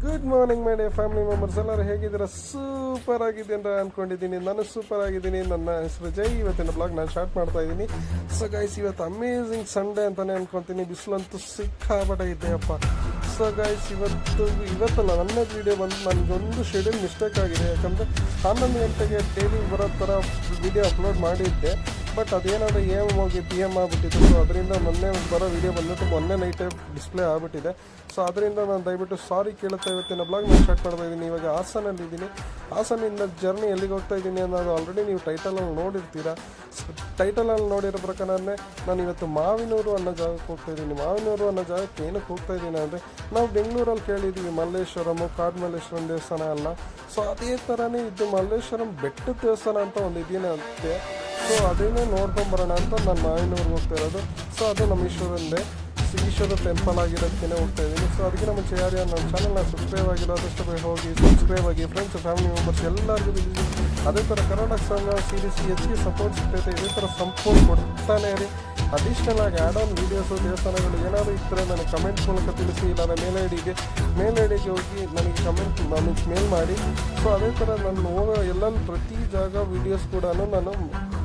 Good morning my day family members. ಎಲ್ಲರೂ ಹೇಗಿದ್ದೀರಾ? Super ಆಗಿದೆ ಅಂತ ಅಂದ್ಕೊಂಡಿದ್ದೀನಿ. ನಾನು ಸೂಪರ್ ಆಗಿದ್ದೀನಿ. ನನ್ನ ಹೆಸರು ಜೈ. ಇವತ್ತಿನ ಬ್ಲಾಗ್ ನಾನು ಸ್ಟಾರ್ಟ್ ಮಾಡ್ತಾ ಇದ್ದೀನಿ. ಸೊ ಗೈಸ್, ಇವತ್ತು ಅಮೇಝಿಂಗ್ ಸಂಡೇ ಅಂತಲೇ ಅಂದ್ಕೊತೀನಿ. ಬಿಸಿಲಂತೂ ಸಿಕ್ಕಾಪಟ್ಟೆ ಇದೆಯಪ್ಪ. ಸೊ ಗೈಸ್, ಇವತ್ತಲ್ಲ ನನ್ನ ವೀಡಿಯೋ ಬಂದು ನನಗೊಂದು ಶೆಡ್ಯೂಲ್ ಮಿಸ್ಟೇಕ್ ಆಗಿದೆ. ಯಾಕಂದರೆ 11 ಗಂಟೆಗೆ ಡೈಲಿ ಬರೋ ಥರ ವೀಡಿಯೋ ಅಪ್ಲೋಡ್ ಮಾಡಿದ್ದೆ. ಬಟ್ ಅದೇನಾದರೂ AM ಹೋಗಿ PM ಆಗಿಬಿಟ್ಟಿತ್ತು. ಸೊ ಅದರಿಂದ ಮೊನ್ನೆ ಬರೋ ವೀಡಿಯೋ ಬಂದ್ಬಿಟ್ಟು ಮೊನ್ನೆ ನೈಟೇ ಡಿಸ್ಪ್ಲೇ ಆಗಿಬಿಟ್ಟಿದೆ. ಸೊ ಅದರಿಂದ ನಾನು ದಯವಿಟ್ಟು ಸಾರಿ ಕೇಳುತ್ತಾ ಇವತ್ತಿನ ಬ್ಲಾಗ್ ನಾನು ಸ್ಟಾರ್ಟ್ ಮಾಡ್ತಾ ಇದ್ದೀನಿ. ಇವಾಗ ಹಾಸನಲ್ಲಿದ್ದೀನಿ. ಹಾಸನಿಂದ ಜರ್ನಿ ಎಲ್ಲಿಗೆ ಹೋಗ್ತಾ ಇದ್ದೀನಿ ಅನ್ನೋದು ಆಲ್ರೆಡಿ ನೀವು ಟೈಟಲಲ್ಲಿ ನೋಡಿರ್ತೀರಾ. ಟೈಟಲಲ್ಲಿ ನೋಡಿರೋ ಪ್ರಕಾರನೇ ನಾನು ಇವತ್ತು ಮಾವಿನೂರು ಅನ್ನೋ ಜಾಗಕ್ಕೆ ಹೋಗ್ತಾ ಇದ್ದೀನಿ. ಮಾವಿನೂರು ಅನ್ನೋ ಜಾಗಕ್ಕೆ ಏನಕ್ಕೆ ಹೋಗ್ತಾ ಇದ್ದೀನಿ ಅಂದರೆ, ನಾವು ಬೆಂಗಳೂರಲ್ಲಿ ಕೇಳಿದ್ದೀವಿ ಮಲ್ಲೇಶ್ವರಮು, ಕಾಡ್ಮಲ್ಲೇಶ್ವರಂ ದೇವಸ್ಥಾನ ಅಲ್ಲ. ಸೊ ಅದೇ ಥರನೇ ಇದು ಮಲ್ಲೇಶ್ವರಂ ಬೆಟ್ಟದ ದೇವಸ್ಥಾನ ಅಂತ ಒಂದು ಇದೆಯೇ ಅಂತೆ. ಸೊ ಅದನ್ನೇ ನೋಡ್ಕೊಂಬರೋಣ ಅಂತ ನಾನು ಮಾವಿನೂರಿಗೆ ಹೋಗ್ತಾ ಇರೋದು. ಸೊ ಅದು ನಮ್ಮ ಈಶ್ವರ ಟೆಂಪಲ್ ಆಗಿರೋದಕ್ಕೆ ಹೋಗ್ತಾ ಇದ್ದೀನಿ. ಸೊ ಅದಕ್ಕೆ ನಮ್ಮ ಯಾರ್ಯಾರು ನಮ್ಮ ಚಾನಲ್ನ ಸಬ್ಸ್ಕ್ರೈಬ್ ಆಗಿರೋದಷ್ಟು ಹೋಗಿ ಸಬ್ಸ್ಕ್ರೈಬ್ ಆಗಿ. ಫ್ರೆಂಡ್ಸ್, ಫ್ಯಾಮಿಲಿ ಮೆಂಬರ್ಸ್ ಎಲ್ಲರಿಗೂ ಅದೇ ಥರ ಕರ್ನಾಟಕ ಸಂಘ ಸೀರೀಸ್ ಹೆಚ್ಚಿಗೆ ಸಪೋರ್ಟ್ ಸಿಗ್ತೈತೆ. ಇದೇ ಥರ ಸಪೋರ್ಟ್ ಕೊಡ್ತಾನೆ ಇರಿ. ಅಡಿಷ್ನಲ್ ಆಗಿ ಆ್ಯಡ್ ಆನ್ ವೀಡಿಯೋಸು, ದೇವಸ್ಥಾನಗಳು ಏನಾದರೂ ಇದ್ದರೆ ನನಗೆ ಕಮೆಂಟ್ ಮೂಲಕ ತಿಳಿಸಿ. ಇಲ್ಲ ಮೇಲ್ ಐ ಡಿಗೆ ಹೋಗಿ ನನಗೆ ಮೇಲ್ ಮಾಡಿ. ಸೊ ಅದೇ ಥರ ನಾನು ಹೋಗೋ ಎಲ್ಲಲ್ಲಿ ಪ್ರತಿ ಜಾಗ ವೀಡಿಯೋಸ್ ಕೂಡ ನಾನು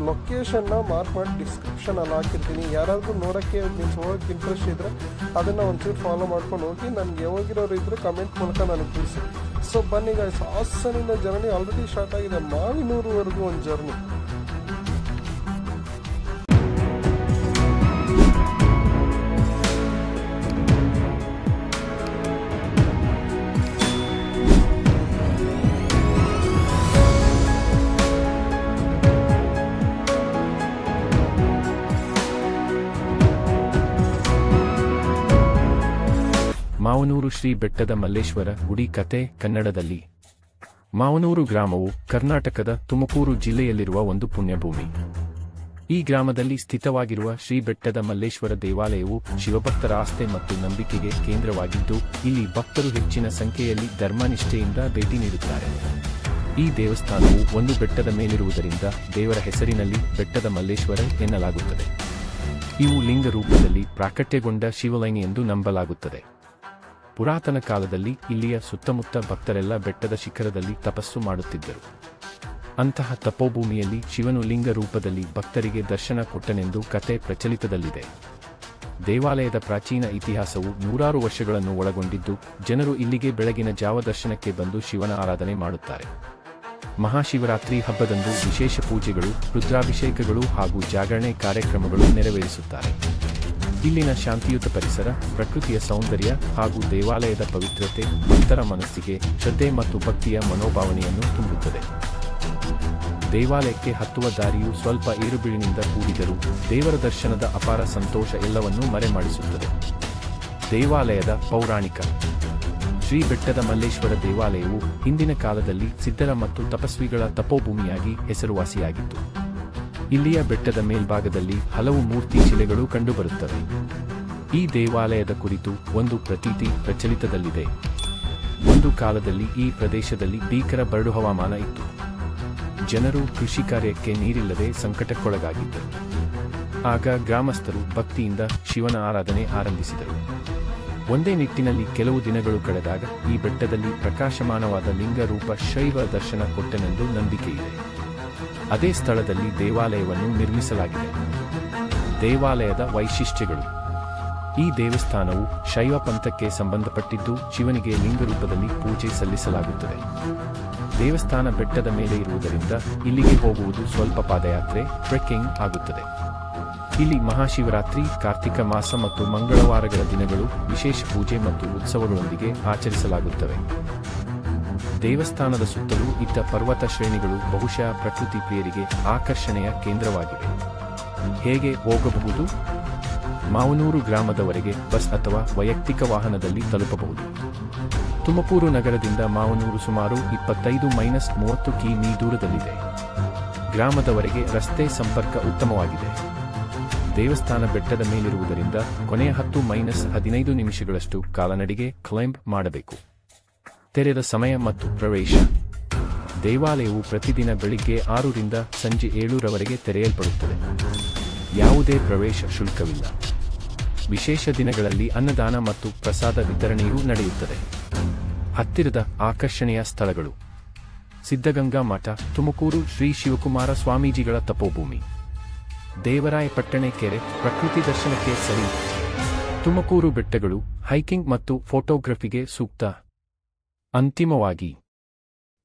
ಲೊಕೇಶನ್ನ ಮಾರ್ಕ್ ಮಾಡಿ ಡಿಸ್ಕ್ರಿಪ್ಷನಲ್ಲಿ ಹಾಕಿರ್ತೀನಿ. ಯಾರಾದರೂ ನೋಡೋಕ್ಕೆ ಹೋಗೋಕ್ಕೆ ಇಂಟ್ರೆಸ್ಟ್ ಇದ್ದರೆ ಅದನ್ನು ಒಂಚೂರು ಫಾಲೋ ಮಾಡ್ಕೊಂಡು ಹೋಗಿ. ನನಗೆ ಹೋಗಿರೋರು ಇದ್ದರೆ ಕಮೆಂಟ್ ಮೂಲಕ ನನಗೆ ತಿಳಿಸಿ. ಸೊ ಬನ್ನಿ ಗಾಯ್ಸ್, ಹಾಸನಿಂದ ಜರ್ನಿ ಆಲ್ರೆಡಿ ಸ್ಟಾರ್ಟ್ ಆಗಿದೆ. ಮಾವಿನೂರುವರೆಗೂ ಒಂದು ಜರ್ನಿ. ಮಾವನೂರು ಶ್ರೀ ಬೆಟ್ಟದ ಮಲ್ಲೇಶ್ವರ ಗುಡಿ ಕತೆ ಕನ್ನಡದಲ್ಲಿ. ಮಾವನೂರು ಗ್ರಾಮವು ಕರ್ನಾಟಕದ ತುಮಕೂರು ಜಿಲ್ಲೆಯಲ್ಲಿರುವ ಒಂದು ಪುಣ್ಯಭೂಮಿ. ಈ ಗ್ರಾಮದಲ್ಲಿ ಸ್ಥಿತವಾಗಿರುವ ಶ್ರೀ ಬೆಟ್ಟದ ಮಲ್ಲೇಶ್ವರ ದೇವಾಲಯವು ಶಿವಭಕ್ತರ ಆಸ್ಥೆ ಮತ್ತು ನಂಬಿಕೆಗೆ ಕೇಂದ್ರವಾಗಿದ್ದು, ಇಲ್ಲಿ ಭಕ್ತರು ಹೆಚ್ಚಿನ ಸಂಖ್ಯೆಯಲ್ಲಿ ಧರ್ಮನಿಷ್ಠೆಯಿಂದ ಭೇಟಿ ನೀಡುತ್ತಾರೆ. ಈ ದೇವಸ್ಥಾನವು ಒಂದು ಬೆಟ್ಟದ ಮೇಲಿರುವುದರಿಂದ ದೇವರ ಹೆಸರಿನಲ್ಲಿ ಬೆಟ್ಟದ ಮಲ್ಲೇಶ್ವರ ಎನ್ನಲಾಗುತ್ತದೆ. ಇವು ಲಿಂಗ ರೂಪದಲ್ಲಿ ಪ್ರಾಕಟ್ಯಗೊಂಡ ಶಿವಲಿಂಗ ಎಂದು ನಂಬಲಾಗುತ್ತದೆ. ಪುರಾತನ ಕಾಲದಲ್ಲಿ ಇಲ್ಲಿಯ ಸುತ್ತಮುತ್ತ ಭಕ್ತರೆಲ್ಲ ಬೆಟ್ಟದ ಶಿಖರದಲ್ಲಿ ತಪಸ್ಸು ಮಾಡುತ್ತಿದ್ದರು. ಅಂತಹ ತಪೋಭೂಮಿಯಲ್ಲಿ ಶಿವನು ಲಿಂಗ ರೂಪದಲ್ಲಿ ಭಕ್ತರಿಗೆ ದರ್ಶನ ಕೊಟ್ಟನೆಂದು ಕತೆ ಪ್ರಚಲಿತದಲ್ಲಿದೆ. ದೇವಾಲಯದ ಪ್ರಾಚೀನ ಇತಿಹಾಸವು ನೂರಾರು ವರ್ಷಗಳನ್ನು ಒಳಗೊಂಡಿದ್ದು, ಜನರು ಇಲ್ಲಿಗೆ ಬೆಳಗಿನ ಜಾವ ದರ್ಶನಕ್ಕೆ ಬಂದು ಶಿವನ ಆರಾಧನೆ ಮಾಡುತ್ತಾರೆ. ಮಹಾಶಿವರಾತ್ರಿ ಹಬ್ಬದಂದು ವಿಶೇಷ ಪೂಜೆಗಳು, ರುದ್ರಾಭಿಷೇಕಗಳು ಹಾಗೂ ಜಾಗರಣೆ ಕಾರ್ಯಕ್ರಮಗಳು ನೆರವೇರಿಸುತ್ತಾರೆ. ಇಲ್ಲಿನ ಶಾಂತಿಯುತ ಪರಿಸರ, ಪ್ರಕೃತಿಯ ಸೌಂದರ್ಯ ಹಾಗೂ ದೇವಾಲಯದ ಪವಿತ್ರತೆ ಭಕ್ತರ ಮನಸ್ಸಿಗೆ ಶ್ರದ್ಧೆ ಮತ್ತು ಭಕ್ತಿಯ ಮನೋಭಾವನೆಯನ್ನು ತುಂಬುತ್ತದೆ. ದೇವಾಲಯಕ್ಕೆ ಹತ್ತುವ ದಾರಿಯು ಸ್ವಲ್ಪ ಏರುಬೀಳಿನಿಂದ ಕೂಡಿದರೂ ದೇವರ ದರ್ಶನದ ಅಪಾರ ಸಂತೋಷ ಎಲ್ಲವನ್ನೂ ಮರೆಮಾಡಿಸುತ್ತದೆ. ದೇವಾಲಯದ ಪೌರಾಣಿಕ. ಶ್ರೀ ಬೆಟ್ಟದ ಮಲ್ಲೇಶ್ವರ ದೇವಾಲಯವು ಹಿಂದಿನ ಕಾಲದಲ್ಲಿ ಸಿದ್ಧರ ಮತ್ತು ತಪಸ್ವಿಗಳ ತಪೋಭೂಮಿಯಾಗಿ ಹೆಸರುವಾಸಿಯಾಗಿತ್ತು. ಇಲ್ಲಿಯ ಬೆಟ್ಟದ ಮೇಲ್ಭಾಗದಲ್ಲಿ ಹಲವು ಮೂರ್ತಿ ಶಿಲೆಗಳು ಕಂಡುಬರುತ್ತವೆ. ಈ ದೇವಾಲಯದ ಕುರಿತು ಒಂದು ಪ್ರತೀತಿ ಪ್ರಚಲಿತದಲ್ಲಿದೆ. ಒಂದು ಕಾಲದಲ್ಲಿ ಈ ಪ್ರದೇಶದಲ್ಲಿ ಭೀಕರ ಬರಡು ಹವಾಮಾನ ಇತ್ತು. ಜನರು ಕೃಷಿ ಕಾರ್ಯಕ್ಕೆ ನೀರಿಲ್ಲದೆ ಸಂಕಟಕ್ಕೊಳಗಾಗಿದ್ದರು. ಆಗ ಗ್ರಾಮಸ್ಥರು ಭಕ್ತಿಯಿಂದ ಶಿವನ ಆರಾಧನೆ ಆರಂಭಿಸಿದರು. ಒಂದೇ ನಿಟ್ಟಿನಲ್ಲಿ ಕೆಲವು ದಿನಗಳು ಕಳೆದಾಗ ಈ ಬೆಟ್ಟದಲ್ಲಿ ಪ್ರಕಾಶಮಾನವಾದ ಲಿಂಗ ರೂಪ ಶೈವ ದರ್ಶನ ಕೊಟ್ಟನೆಂದು ನಂಬಿಕೆಯಿದೆ. ಅದೇ ಸ್ಥಳದಲ್ಲಿ ದೇವಾಲಯವನ್ನು ನಿರ್ಮಿಸಲಾಗಿದೆ. ದೇವಾಲಯದ ವೈಶಿಷ್ಟ್ಯಗಳು. ಈ ದೇವಸ್ಥಾನವು ಶೈವ ಪಂಥಕ್ಕೆ ಸಂಬಂಧಪಟ್ಟಿದ್ದು, ಶಿವನಿಗೆ ಲಿಂಗ ರೂಪದಲ್ಲಿ ಪೂಜೆ ಸಲ್ಲಿಸಲಾಗುತ್ತದೆ. ದೇವಸ್ಥಾನ ಬೆಟ್ಟದ ಮೇಲೆ ಇರುವುದರಿಂದ ಇಲ್ಲಿಗೆ ಹೋಗುವುದು ಸ್ವಲ್ಪ ಪಾದಯಾತ್ರೆ, ಟ್ರೆಕ್ಕಿಂಗ್ ಆಗುತ್ತದೆ. ಇಲ್ಲಿ ಮಹಾಶಿವರಾತ್ರಿ, ಕಾರ್ತಿಕ ಮಾಸ ಮತ್ತು ಮಂಗಳವಾರಗಳ ದಿನಗಳು ವಿಶೇಷ ಪೂಜೆ ಮತ್ತು ಉತ್ಸವಗಳೊಂದಿಗೆ ಆಚರಿಸಲಾಗುತ್ತವೆ. ದೇವಸ್ಥಾನದ ಸುತ್ತಲೂ ಇದ್ದ ಪರ್ವತ ಶ್ರೇಣಿಗಳು ಬಹುಶಃ ಪ್ರಕೃತಿ ಪ್ರಿಯರಿಗೆ ಆಕರ್ಷಣೆಯ ಕೇಂದ್ರವಾಗಿವೆ. ಹೇಗೆ ಹೋಗಬಹುದು? ಮಾವನೂರು ಗ್ರಾಮದವರೆಗೆ ಬಸ್ ಅಥವಾ ವೈಯಕ್ತಿಕ ವಾಹನದಲ್ಲಿ ತಲುಪಬಹುದು. ತುಮಕೂರು ನಗರದಿಂದ ಮಾವನೂರು ಸುಮಾರು 25-30 ಕಿ.ಮೀ ದೂರದಲ್ಲಿದೆ. ಗ್ರಾಮದವರೆಗೆ ರಸ್ತೆ ಸಂಪರ್ಕ ಉತ್ತಮವಾಗಿದೆ. ದೇವಸ್ಥಾನ ಬೆಟ್ಟದ ಮೇಲಿರುವುದರಿಂದ ಕೊನೆಯ 10-15 ನಿಮಿಷಗಳಷ್ಟು ಕಾಲನಡಿಗೆ ಕ್ಲೈಂಬ್ ಮಾಡಬೇಕು. ತೆರೆದ ಸಮಯ ಮತ್ತು ಪ್ರವೇಶ. ದೇವಾಲಯವು ಪ್ರತಿದಿನ ಬೆಳಿಗ್ಗೆ 6ರಿಂದ ಸಂಜೆ 7ರವರೆಗೆ ತೆರೆಯಲ್ಪಡುತ್ತದೆ. ಯಾವುದೇ ಪ್ರವೇಶ ಶುಲ್ಕವಿಲ್ಲ. ವಿಶೇಷ ದಿನಗಳಲ್ಲಿ ಅನ್ನದಾನ ಮತ್ತು ಪ್ರಸಾದ ವಿತರಣೆಯೂ ನಡೆಯುತ್ತದೆ. ಹತ್ತಿರದ ಆಕರ್ಷಣೆಯ ಸ್ಥಳಗಳು: ಸಿದ್ಧಗಂಗಾ ಮಠ, ತುಮಕೂರು ಶ್ರೀ ಶಿವಕುಮಾರ ಸ್ವಾಮೀಜಿಗಳ ತಪೋಭೂಮಿ, ದೇವರಾಯಪಟ್ಟಣ ಕೆರೆ, ಪ್ರಕೃತಿ ದರ್ಶನಕ್ಕೆ ಸರಿ. ತುಮಕೂರು ಬೆಟ್ಟಗಳು, ಹೈಕಿಂಗ್ ಮತ್ತು ಫೋಟೋಗ್ರಫಿಗೆ ಸೂಕ್ತ. ಅಂತಿಮವಾಗಿ,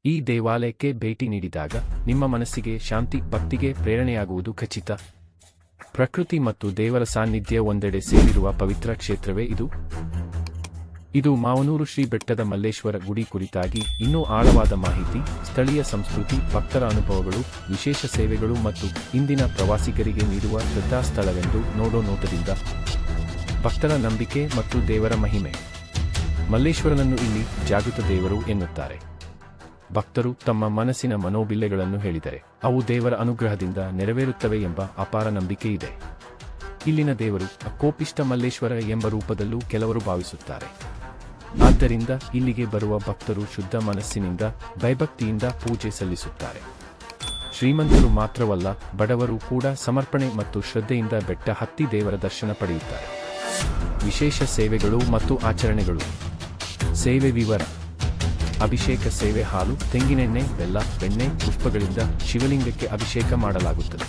ಈ ದೇವಾಲಯಕ್ಕೆ ಭೇಟಿ ನೀಡಿದಾಗ ನಿಮ್ಮ ಮನಸ್ಸಿಗೆ ಶಾಂತಿ, ಭಕ್ತಿಗೆ ಪ್ರೇರಣೆಯಾಗುವುದು ಖಚಿತ. ಪ್ರಕೃತಿ ಮತ್ತು ದೇವರ ಸಾನ್ನಿಧ್ಯ ಒಂದೆಡೆ ಸೇರಿರುವ ಪವಿತ್ರ ಕ್ಷೇತ್ರವೇ ಇದು. ಇದು ಮಾವನೂರು ಶ್ರೀ ಬೆಟ್ಟದ ಮಲ್ಲೇಶ್ವರ ಗುಡಿ ಕುರಿತಾಗಿ ಇನ್ನೂ ಆಳವಾದ ಮಾಹಿತಿ, ಸ್ಥಳೀಯ ಸಂಸ್ಕೃತಿ, ಭಕ್ತರ ಅನುಭವಗಳು, ವಿಶೇಷ ಸೇವೆಗಳು ಮತ್ತು ಇಂದಿನ ಪ್ರವಾಸಿಗರಿಗೆ ನೀಡುವ ಶ್ರದ್ಧಾಸ್ಥಳವೆಂದು ನೋಡೋ ನೋಟದಿಂದ ಭಕ್ತರ ನಂಬಿಕೆ ಮತ್ತು ದೇವರ ಮಹಿಮೆ. ಮಲ್ಲೇಶ್ವರನನ್ನು ಇಲ್ಲಿ ಜಾಗೃತ ದೇವರು ಎನ್ನುತ್ತಾರೆ. ಭಕ್ತರು ತಮ್ಮ ಮನಸ್ಸಿನ ಮನೋಬಿಲ್ಲೆಗಳನ್ನು ಹೇಳಿದರೆ ಅವು ದೇವರ ಅನುಗ್ರಹದಿಂದ ನೆರವೇರುತ್ತವೆ ಎಂಬ ಅಪಾರ ನಂಬಿಕೆ ಇದೆ. ಇಲ್ಲಿನ ದೇವರು ಕೋಪಿಷ್ಟ ಮಲ್ಲೇಶ್ವರ ಎಂಬ ರೂಪದಲ್ಲೂ ಕೆಲವರು ಭಾವಿಸುತ್ತಾರೆ. ಆದ್ದರಿಂದ ಇಲ್ಲಿಗೆ ಬರುವ ಭಕ್ತರು ಶುದ್ಧ ಮನಸ್ಸಿನಿಂದ, ಭಯಭಕ್ತಿಯಿಂದ ಪೂಜೆ ಸಲ್ಲಿಸುತ್ತಾರೆ. ಶ್ರೀಮಂತರು ಮಾತ್ರವಲ್ಲ, ಬಡವರು ಕೂಡ ಸಮರ್ಪಣೆ ಮತ್ತು ಶ್ರದ್ಧೆಯಿಂದ ಬೆಟ್ಟ ಹತ್ತಿ ದೇವರ ದರ್ಶನ ಪಡೆಯುತ್ತಾರೆ. ವಿಶೇಷ ಸೇವೆಗಳು ಮತ್ತು ಆಚರಣೆಗಳು. ಸೇವೆ ವಿವರ: ಅಭಿಷೇಕ ಸೇವೆ: ಹಾಲು, ತೆಂಗಿನೆಣ್ಣೆ, ಬೆಲ್ಲ, ಬೆಣ್ಣೆ, ಪುಷ್ಪಗಳಿಂದ ಶಿವಲಿಂಗಕ್ಕೆ ಅಭಿಷೇಕ ಮಾಡಲಾಗುತ್ತದೆ.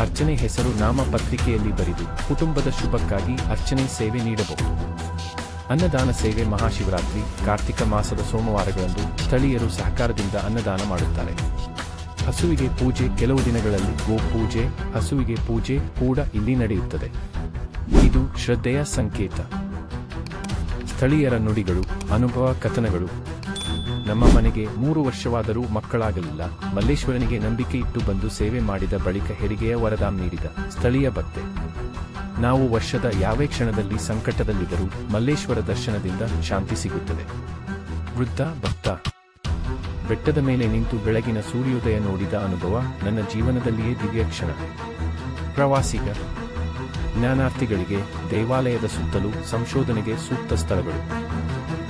ಅರ್ಚನೆ ಹೆಸರು ನಾಮಪತ್ರಿಕೆಯಲ್ಲಿ ಬರೆದು ಕುಟುಂಬದ ಶುಭಕ್ಕಾಗಿ ಅರ್ಚನೆ ಸೇವೆ ನೀಡಬಹುದು. ಅನ್ನದಾನ ಸೇವೆ: ಮಹಾಶಿವರಾತ್ರಿ, ಕಾರ್ತಿಕ ಮಾಸದ ಸೋಮವಾರಗಳಂದು ಸ್ಥಳೀಯರು ಸಹಕಾರದಿಂದ ಅನ್ನದಾನ ಮಾಡುತ್ತಾರೆ. ಹಸುವಿಗೆ ಪೂಜೆ: ಕೆಲವು ದಿನಗಳಲ್ಲಿ ಗೋ ಪೂಜೆ, ಹಸುವಿಗೆ ಪೂಜೆ ಕೂಡ ಇಲ್ಲಿ ನಡೆಯುತ್ತದೆ. ಇದು ಶ್ರದ್ಧೆಯ ಸಂಕೇತ. ಸ್ಥಳೀಯರ ನುಡಿಗಳು, ಅನುಭವ ಕಥನಗಳು: ನಮ್ಮ ಮನೆಗೆ 3 ವರ್ಷವಾದರೂ ಮಕ್ಕಳಾಗಲಿಲ್ಲ. ಮಲ್ಲೇಶ್ವರನಿಗೆ ನಂಬಿಕೆ ಇಟ್ಟು ಬಂದು ಸೇವೆ ಮಾಡಿದ ಬಳಿಕ ಹೆರಿಗೆಯ ವರದಾನ ನೀಡಿದ ಸ್ಥಳೀಯ ಭಕ್ತೆ. ನಾವು ವರ್ಷದ ಯಾವೇ ಕ್ಷಣದಲ್ಲಿ ಸಂಕಟದಲ್ಲಿದ್ದರೂ ಮಲ್ಲೇಶ್ವರ ದರ್ಶನದಿಂದ ಶಾಂತಿ ಸಿಗುತ್ತದೆ. ವೃದ್ಧ ಭಕ್ತ: ಬೆಟ್ಟದ ಮೇಲೆ ನಿಂತು ಬೆಳಗಿನ ಸೂರ್ಯೋದಯ ನೋಡಿದ ಅನುಭವ ನನ್ನ ಜೀವನದಲ್ಲಿಯೇ ದಿವ್ಯ ಕ್ಷಣ. ಪ್ರವಾಸಿಗ: ಜ್ಞಾನಾರ್ಥಿಗಳಿಗೆ ದೇವಾಲಯದ ಸುತ್ತಲೂ ಸಂಶೋಧನೆಗೆ ಸೂಕ್ತ ಸ್ಥಳಗಳು.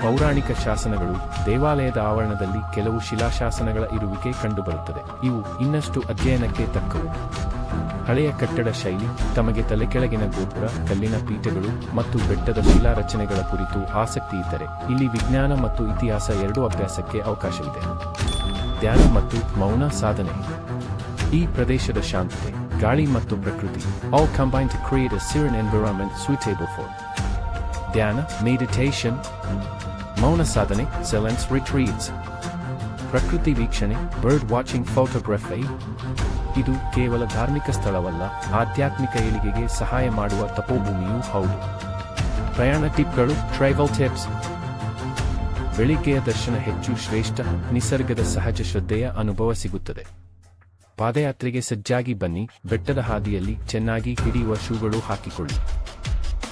ಪೌರಾಣಿಕ ಶಾಸನಗಳು: ದೇವಾಲಯದ ಆವರಣದಲ್ಲಿ ಕೆಲವು ಶಿಲಾಶಾಸನಗಳ ಇರುವಿಕೆ ಕಂಡುಬರುತ್ತದೆ. ಇವು ಇನ್ನಷ್ಟು ಅಧ್ಯಯನಕ್ಕೆ ತಕ್ಕವು. ಹಳೆಯ ಕಟ್ಟಡ ಶೈಲಿ: ತಮಗೆ ತಲೆಕೆಳಗಿನ ಗೋಪುರ, ಕಲ್ಲಿನ ಪೀಠಗಳು ಮತ್ತು ಬೆಟ್ಟದ ಶಿಲಾ ರಚನೆಗಳ ಕುರಿತು ಆಸಕ್ತಿ ಇದ್ದರೆ ಇಲ್ಲಿ ವಿಜ್ಞಾನ ಮತ್ತು ಇತಿಹಾಸ ಎರಡೂ ಅಭ್ಯಾಸಕ್ಕೆ ಅವಕಾಶವಿದೆ. ಧ್ಯಾನ ಮತ್ತು ಮೌನ ಸಾಧನೆ: ಈ ಪ್ರದೇಶದ ಶಾಂತತೆ, ಗಾಳಿ ಮತ್ತು ಪ್ರಕೃತಿ all combine to create a serene environment suitable for ಧ್ಯಾನ, ಮೆಡಿಟೇಷನ್. ಮೌನ ಸಾಧನೆ, ಸೈಲೆನ್ಸ್ ರಿಟ್ರೀಟ್ಸ್. ಪ್ರಕೃತಿ ವೀಕ್ಷಣೆ, ಬರ್ಡ್ ವಾಚಿಂಗ್ ಫೋಟೋಗ್ರಫಿ. ಇದು ಕೇವಲ ಧಾರ್ಮಿಕ ಸ್ಥಳವಲ್ಲ, ಆಧ್ಯಾತ್ಮಿಕ ಏಳಿಗೆಗೆ ಸಹಾಯ ಮಾಡುವ ತಪೋಭೂಮಿಯೂ ಹೌದು. ಪ್ರಯಾಣ ಟಿಪ್ಗಳು, ಟ್ರಾವೆಲ್ ಟಿಪ್ಸ್. ಬೆಳಿಗ್ಗೆಯ ದರ್ಶನ ಹೆಚ್ಚು ಶ್ರೇಷ್ಠ. ನಿಸರ್ಗದ ಸಹಜ ಶ್ರದ್ಧೆಯ ಅನುಭವ ಸಿಗುತ್ತದೆ. ಪಾದಯಾತ್ರೆಗೆ ಸಜ್ಜಾಗಿ ಬನ್ನಿ. ಬೆಟ್ಟದ ಹಾದಿಯಲ್ಲಿ ಚೆನ್ನಾಗಿ ಹಿಡಿಯುವ ಶೂಗಳು ಹಾಕಿಕೊಳ್ಳಿ.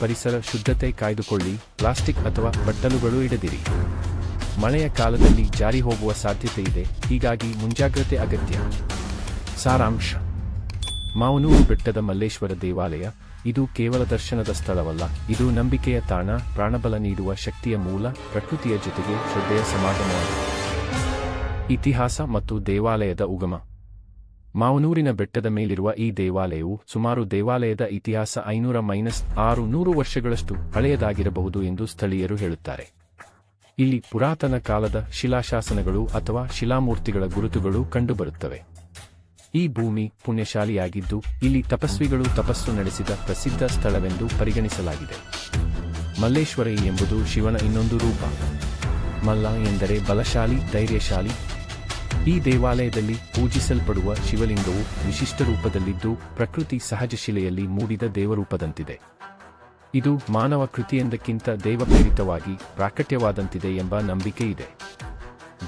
ಪರಿಸರ ಶುದ್ಧತೆ ಕಾಯ್ದುಕೊಳ್ಳಿ. ಪ್ಲಾಸ್ಟಿಕ್ ಅಥವಾ ಬಟ್ಟಲುಗಳು ಇಡದಿರಿ. ಮಳೆಯ ಕಾಲದಲ್ಲಿ ಜಾರಿ ಹೋಗುವ ಸಾಧ್ಯತೆ ಇದೆ, ಹೀಗಾಗಿ ಮುಂಜಾಗ್ರತೆ ಅಗತ್ಯ. ಸಾರಾಂಶ: ಮಾವನೂರು ಬೆಟ್ಟದ ಮಲ್ಲೇಶ್ವರ ದೇವಾಲಯ ಇದು ಕೇವಲ ದರ್ಶನದ ಸ್ಥಳವಲ್ಲ, ಇದು ನಂಬಿಕೆಯ ತಾಣ, ಪ್ರಾಣಬಲ ನೀಡುವ ಶಕ್ತಿಯ ಮೂಲ, ಪ್ರಕೃತಿಯ ಜೊತೆಗೆ ಶ್ರದ್ಧೆಯ ಸಮಾಗಮವಾಗಿದೆ. ಇತಿಹಾಸ ಮತ್ತು ದೇವಾಲಯದ ಉಗಮ. ಮಾವನೂರಿನ ಬೆಟ್ಟದ ಮೇಲಿರುವ ಈ ದೇವಾಲಯವು ಸುಮಾರು ದೇವಾಲಯದ ಇತಿಹಾಸ 500-600 ವರ್ಷಗಳಷ್ಟು ಹಳೆಯದಾಗಿರಬಹುದು ಎಂದು ಸ್ಥಳೀಯರು ಹೇಳುತ್ತಾರೆ. ಇಲ್ಲಿ ಪುರಾತನ ಕಾಲದ ಶಿಲಾಶಾಸನಗಳು ಅಥವಾ ಶಿಲಾಮೂರ್ತಿಗಳ ಗುರುತುಗಳು ಕಂಡುಬರುತ್ತವೆ. ಈ ಭೂಮಿ ಪುಣ್ಯಶಾಲಿಯಾಗಿದ್ದು ಇಲ್ಲಿ ತಪಸ್ವಿಗಳು ತಪಸ್ಸು ನಡೆಸಿದ ಪ್ರಸಿದ್ಧ ಸ್ಥಳವೆಂದು ಪರಿಗಣಿಸಲಾಗಿದೆ. ಮಲ್ಲೇಶ್ವರ ಎಂಬುದು ಶಿವನ ಇನ್ನೊಂದು ರೂಪ. ಮಲ್ಲ ಎಂದರೆ ಬಲಶಾಲಿ, ಧೈರ್ಯಶಾಲಿ. ಈ ದೇವಾಲಯದಲ್ಲಿ ಪೂಜಿಸಲ್ಪಡುವ ಶಿವಲಿಂಗವು ವಿಶಿಷ್ಟ ರೂಪದಲ್ಲಿದ್ದು ಪ್ರಕೃತಿ ಸಹಜ ಶಿಲೆಯಲ್ಲಿ ಮೂಡಿದ ದೇವರೂಪದಂತಿದೆ. ಇದು ಮಾನವ ಕೃತಿಯೊಂದಕ್ಕಿಂತ ದೇವಪ್ರೇರಿತವಾಗಿ ಪ್ರಾಕಟ್ಯವಾದಂತಿದೆ ಎಂಬ ನಂಬಿಕೆ ಇದೆ.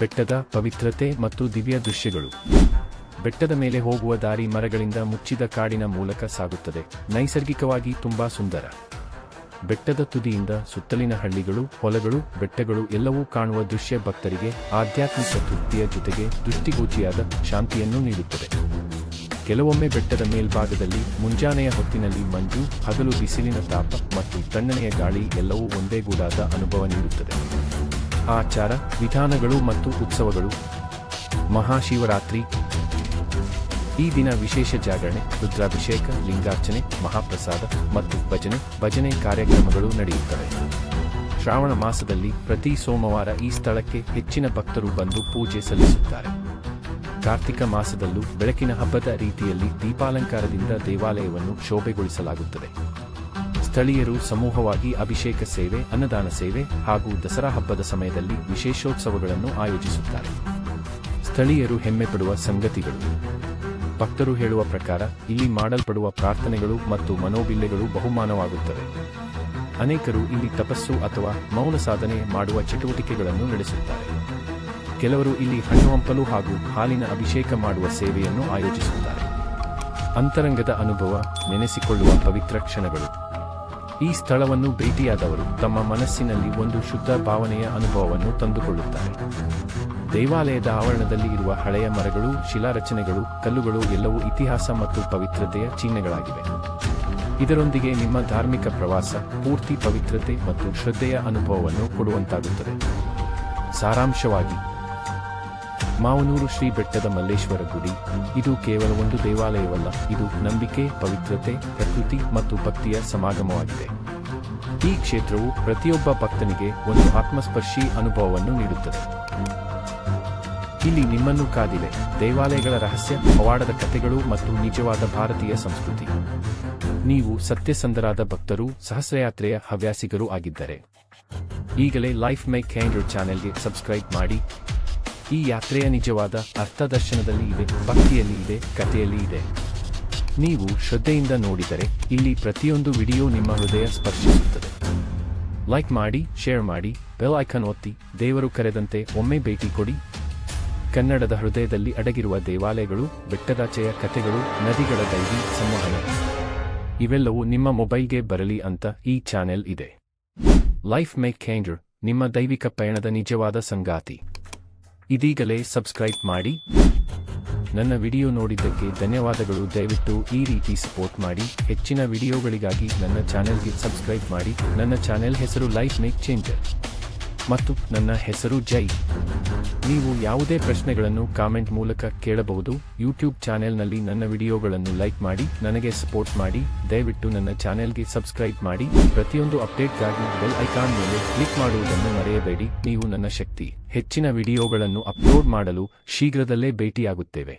ಬೆಟ್ಟದ ಪವಿತ್ರತೆ ಮತ್ತು ದಿವ್ಯ ದೃಶ್ಯಗಳು. ಬೆಟ್ಟದ ಮೇಲೆ ಹೋಗುವ ದಾರಿ ಮರಗಳಿಂದ ಮುಚ್ಚಿದ ಕಾಡಿನ ಮೂಲಕ ಸಾಗುತ್ತದೆ, ನೈಸರ್ಗಿಕವಾಗಿ ತುಂಬಾ ಸುಂದರ. ಬೆಟ್ಟದ ತುದಿಯಿಂದ ಸುತ್ತಲಿನ ಹಳ್ಳಿಗಳು, ಹೊಲಗಳು, ಬೆಟ್ಟಗಳು ಎಲ್ಲವೂ ಕಾಣುವ ದೃಶ್ಯ ಭಕ್ತರಿಗೆ ಆಧ್ಯಾತ್ಮಿಕ ತೃಪ್ತಿಯ ಜೊತೆಗೆ ದೃಷ್ಟಿಗೋಚಿಯಾದ ಶಾಂತಿಯನ್ನು ನೀಡುತ್ತದೆ. ಕೆಲವೊಮ್ಮೆ ಬೆಟ್ಟದ ಮೇಲ್ಭಾಗದಲ್ಲಿ ಮುಂಜಾನೆಯ ಹೊತ್ತಿನಲ್ಲಿ ಮಂಜು, ಹಗಲು ಬಿಸಿಲಿನ ತಾಪ ಮತ್ತು ತಣ್ಣನೆಯ ಗಾಳಿ ಎಲ್ಲವೂ ಒಂದೇಗೂಡಾದ ಅನುಭವ ನೀಡುತ್ತದೆ. ಆಚಾರ ವಿಧಾನಗಳು ಮತ್ತು ಉತ್ಸವಗಳು. ಮಹಾಶಿವರಾತ್ರಿ. ಈ ದಿನ ವಿಶೇಷ ಜಾಗರಣೆ, ರುದ್ರಾಭಿಷೇಕ, ಲಿಂಗಾರ್ಚನೆ, ಮಹಾಪ್ರಸಾದ ಮತ್ತು ಭಜನೆ ಕಾರ್ಯಕ್ರಮಗಳು ನಡೆಯುತ್ತವೆ. ಶ್ರಾವಣ ಮಾಸದಲ್ಲಿ ಪ್ರತಿ ಸೋಮವಾರ ಈ ಸ್ಥಳಕ್ಕೆ ಹೆಚ್ಚಿನ ಭಕ್ತರು ಬಂದು ಪೂಜೆ ಸಲ್ಲಿಸುತ್ತಾರೆ. ಕಾರ್ತಿಕ ಮಾಸದಲ್ಲೂ ಬೆಳಕಿನ ಹಬ್ಬದ ರೀತಿಯಲ್ಲಿ ದೀಪಾಲಂಕಾರದಿಂದ ದೇವಾಲಯವನ್ನು ಶೋಭೆಗೊಳಿಸಲಾಗುತ್ತದೆ. ಸ್ಥಳೀಯರು ಸಮೂಹವಾಗಿ ಅಭಿಷೇಕ ಸೇವೆ, ಅನ್ನದಾನ ಸೇವೆ ಹಾಗೂ ದಸರಾ ಹಬ್ಬದ ಸಮಯದಲ್ಲಿ ವಿಶೇಷೋತ್ಸವಗಳನ್ನು ಆಯೋಜಿಸುತ್ತಾರೆ. ಸ್ಥಳೀಯರು ಹೆಮ್ಮೆಪಡುವ ಸಂಗತಿಗಳು. ಭಕ್ತರು ಹೇಳುವ ಪ್ರಕಾರ ಇಲ್ಲಿ ಮಾಡಲ್ಪಡುವ ಪ್ರಾರ್ಥನೆಗಳು ಮತ್ತು ಮನೋಬಿಲ್ಲೆಗಳು ಬಹುಮಾನವಾಗುತ್ತವೆ. ಅನೇಕರು ಇಲ್ಲಿ ತಪಸ್ಸು ಅಥವಾ ಮೌನ ಸಾಧನೆ ಮಾಡುವ ಚಟುವಟಿಕೆಗಳನ್ನು ನಡೆಸುತ್ತಾರೆ. ಕೆಲವರು ಇಲ್ಲಿ ಹಣ್ಣು ಹಂಪಲು ಹಾಗೂ ಹಾಲಿನ ಅಭಿಷೇಕ ಮಾಡುವ ಸೇವೆಯನ್ನು ಆಯೋಜಿಸುತ್ತಾರೆ. ಅಂತರಂಗದ ಅನುಭವ, ನೆನೆಸಿಕೊಳ್ಳುವ ಪವಿತ್ರ ಕ್ಷಣಗಳು. ಈ ಸ್ಥಳವನ್ನು ಭೇಟಿಯಾದವರು ತಮ್ಮ ಮನಸ್ಸಿನಲ್ಲಿ ಒಂದು ಶುದ್ಧ ಭಾವನೆಯ ಅನುಭವವನ್ನು ತಂದುಕೊಳ್ಳುತ್ತಾರೆ. ದೇವಾಲಯದ ಆವರಣದಲ್ಲಿ ಇರುವ ಹಳೆಯ ಮರಗಳು, ಶಿಲಾರಚನೆಗಳು, ಕಲ್ಲುಗಳು ಎಲ್ಲವೂ ಇತಿಹಾಸ ಮತ್ತು ಪವಿತ್ರತೆಯ ಚಿಹ್ನೆಗಳಾಗಿವೆ. ಇದರೊಂದಿಗೆ ನಿಮ್ಮ ಧಾರ್ಮಿಕ ಪ್ರವಾಸ ಪೂರ್ತಿ ಪವಿತ್ರತೆ ಮತ್ತು ಶ್ರದ್ಧೆಯ ಅನುಭವವನ್ನು ಕೊಡುವಂತಾಗುತ್ತದೆ. ಸಾರಾಂಶವಾಗಿ, ಮಾವನೂರು ಶ್ರೀ ಬೆಟ್ಟದ ಮಲ್ಲೇಶ್ವರ ಗುಡಿ ಇದು ಕೇವಲ ಒಂದು ದೇವಾಲಯವಲ್ಲ, ಇದು ನಂಬಿಕೆ, ಪವಿತ್ರತೆ, ಪ್ರಕೃತಿ ಮತ್ತು ಭಕ್ತಿಯ ಸಮಾಗಮವಾಗಿದೆ. ಈ ಕ್ಷೇತ್ರವು ಪ್ರತಿಯೊಬ್ಬ ಭಕ್ತನಿಗೆ ಒಂದು ಆತ್ಮಸ್ಪರ್ಶಿ ಅನುಭವವನ್ನು ನೀಡುತ್ತದೆ. ಇಲ್ಲಿ ನಿಮ್ಮನ್ನು ಕಾದಿವೆ ದೇವಾಲಯಗಳ ರಹಸ್ಯ, ಪವಾಡದ ಕಥೆಗಳು ಮತ್ತು ನಿಜವಾದ ಭಾರತೀಯ ಸಂಸ್ಕೃತಿ. ನೀವು ಸತ್ಯಸಂಧರಾದ ಭಕ್ತರು, ಸಹಸ್ರಯಾತ್ರೆಯ ಹವ್ಯಾಸಿಗರೂ ಆಗಿದ್ದರೆ ಈಗಲೇ ಲೈಫ್ ಮೇಕ್ ಹ್ಯಾಂಡರ್ ಚಾನೆಲ್ಗೆ ಸಬ್ಸ್ಕ್ರೈಬ್ ಮಾಡಿ. ಈ ಯಾತ್ರೆಯ ನಿಜವಾದ ಅರ್ಥ ದರ್ಶನದಲ್ಲಿ ಇದೆ, ಭಕ್ತಿಯಲ್ಲಿ ಇದೆ, ಕಥೆಯಲ್ಲಿ ಇದೆ. ನೀವು ಶ್ರದ್ಧೆಯಿಂದ ನೋಡಿದರೆ ಇಲ್ಲಿ ಪ್ರತಿಯೊಂದು ವಿಡಿಯೋ ನಿಮ್ಮ ಹೃದಯ ಸ್ಪರ್ಶಿಸುತ್ತದೆ. ಲೈಕ್ ಮಾಡಿ, ಶೇರ್ ಮಾಡಿ, ಬೆಲ್ ಐಕಾನ್ ಒತ್ತಿ. ದೇವರು ಕರೆದಂತೆ ಒಮ್ಮೆ ಭೇಟಿ ಕೊಡಿ. ಕನ್ನಡದ ಹೃದಯದಲ್ಲಿ ಅಡಗಿರುವ ದೇವಾಲಯಗಳು, ಬೆಟ್ಟದಾಚೆಯ ಕಥೆಗಳು, ನದಿಗಳ ದೈವಿ ಸಂವಹನ ಇವೆಲ್ಲವೂ ನಿಮ್ಮ ಮೊಬೈಲ್ಗೆ ಬರಲಿ ಅಂತ ಈ ಚಾನೆಲ್ ಇದೆ. ಲೈಫ್ ಮೇಕ್ ಹ್ಯಾಂಡರ್, ನಿಮ್ಮ ದೈವಿಕ ಪಯಣದ ನಿಜವಾದ ಸಂಗಾತಿ. ಇದೀಗಲೇ ಸಬ್ಸ್ಕ್ರೈಬ್ ಮಾಡಿ. ನನ್ನ ವಿಡಿಯೋ ನೋಡಿದ್ದಕ್ಕೆ ಧನ್ಯವಾದಗಳು. ದಯವಿಟ್ಟು ಈ ರೀತಿ ಸಪೋರ್ಟ್ ಮಾಡಿ. ಹೆಚ್ಚಿನ ವಿಡಿಯೋಗಳಿಗಾಗಿ ನನ್ನ ಚಾನೆಲ್ಗೆ ಸಬ್ಸ್ಕ್ರೈಬ್ ಮಾಡಿ. ನನ್ನ ಚಾನೆಲ್ ಹೆಸರು ಲೈಫ್ ಮೇಕ್ ಚೇಂಜರ್ ಮತ್ತು ನನ್ನ ಹೆಸರು ಜೈ. ನೀವು ಯಾವುದೇ ಪ್ರಶ್ನೆಗಳನ್ನು ಕಾಮೆಂಟ್ ಮೂಲಕ ಕೇಳಬಹುದು. ಯೂಟ್ಯೂಬ್ ಚಾನೆಲ್ನಲ್ಲಿ ನನ್ನ ವಿಡಿಯೋಗಳನ್ನು ಲೈಕ್ ಮಾಡಿ, ನನಗೆ ಸಪೋರ್ಟ್ ಮಾಡಿ. ದಯವಿಟ್ಟು ನನ್ನ ಚಾನೆಲ್ಗೆ ಸಬ್ಸ್ಕ್ರೈಬ್ ಮಾಡಿ. ಪ್ರತಿಯೊಂದು ಅಪ್ಡೇಟ್ಗಾಗಿ ಬೆಲ್ ಐಕಾನ್ ಮೇಲೆ ಕ್ಲಿಕ್ ಮಾಡುವುದನ್ನು ಮರೆಯಬೇಡಿ. ನೀವು ನನ್ನ ಶಕ್ತಿ. ಹೆಚ್ಚಿನ ವಿಡಿಯೋಗಳನ್ನು ಅಪ್ಲೋಡ್ ಮಾಡಲು ಶೀಘ್ರದಲ್ಲೇ ಭೇಟಿಯಾಗುತ್ತೇವೆ.